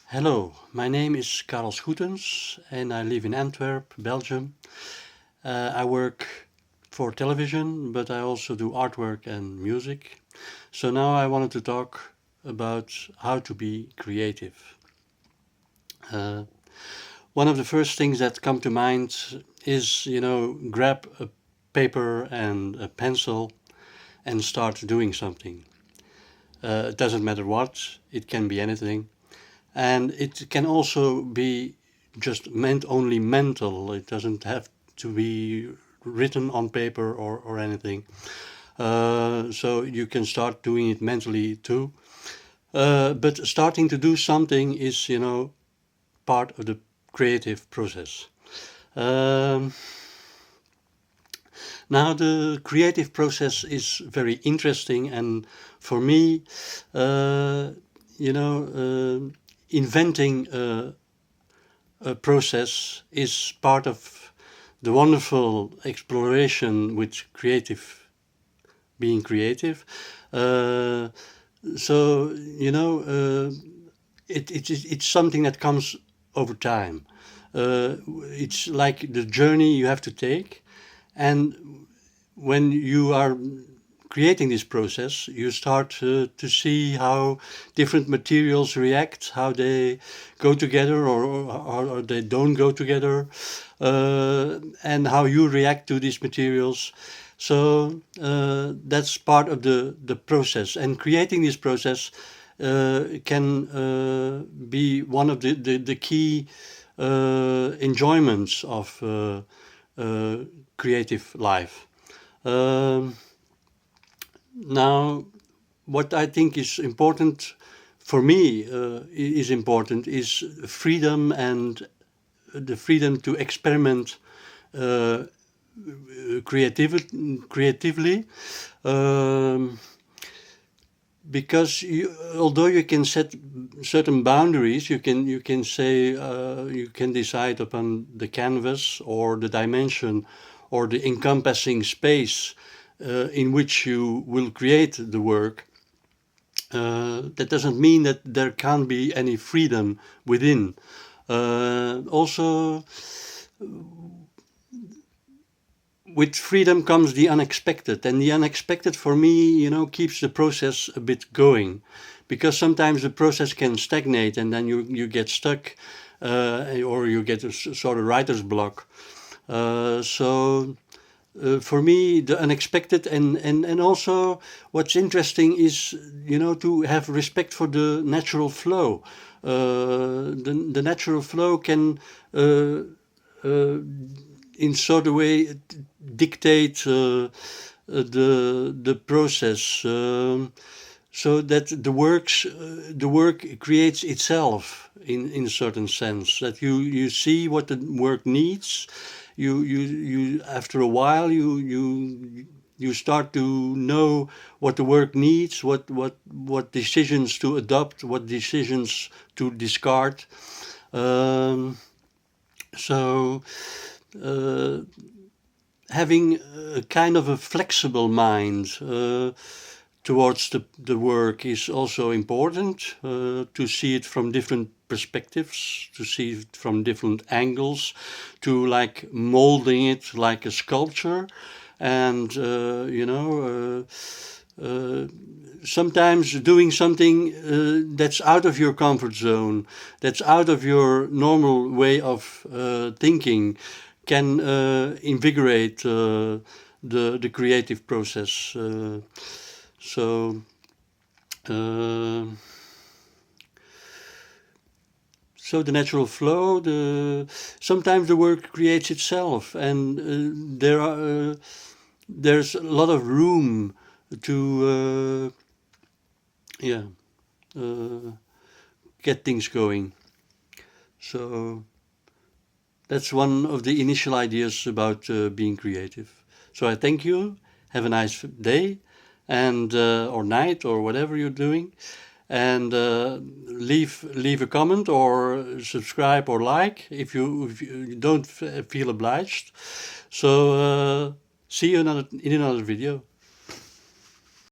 Hello, my name is Karel Schoetens and I live in Antwerp, Belgium. I work for television, but I also do artwork and music. So now I wanted to talk about how to be creative. Uh, One of the first things that come to mind is, grab a paper and a pencil and start doing something. It doesn't matter what, it can be anything. And it can also be just only mental. It doesn't have to be written on paper or anything. So you can start doing it mentally too. But starting to do something is, part of the creative process. Um, Now the creative process is very interesting, and for me, uh, inventing a process is part of the wonderful exploration with being creative. Uh, so it's something that comes over time. It's like the journey you have to take, and when you are creating this process, you start to see how different materials react, how they go together or they don't go together, and how you react to these materials. So that's part of the process. And creating this process can be one of the key enjoyments of creative life. Um, Now, what I think is important for me is important is freedom and the freedom to experiment uh, creatively. Um, because although you can set certain boundaries, you can say you can decide upon the canvas or the dimension or the encompassing space in which you will create the work. That doesn't mean that there can't be any freedom within. Also, with freedom comes the unexpected, and the unexpected for me, keeps the process a bit going, because sometimes the process can stagnate, and then you get stuck, or you get a sort of writer's block. So for me, the unexpected and also what's interesting is, to have respect for the natural flow. The natural flow can, uh, in sort of way, dictate the process, so that the work creates itself in a certain sense. That you see what the work needs. You after a while you start to know what the work needs, what decisions to adopt, what decisions to discard. Um, so uh, having a kind of a flexible mind towards the work is also important, to see it from different perspectives, to see it from different angles, to like molding it like a sculpture. And sometimes doing something that's out of your comfort zone, that's out of your normal way of thinking, can invigorate the creative process. So. Uh, so the natural flow, sometimes the work creates itself, and there's a lot of room to yeah uh, get things going. So that's one of the initial ideas about being creative. So I thank you. Have a nice day, and or night or whatever you're doing, and leave a comment or subscribe or like if you don't feel obliged. So see you in another video.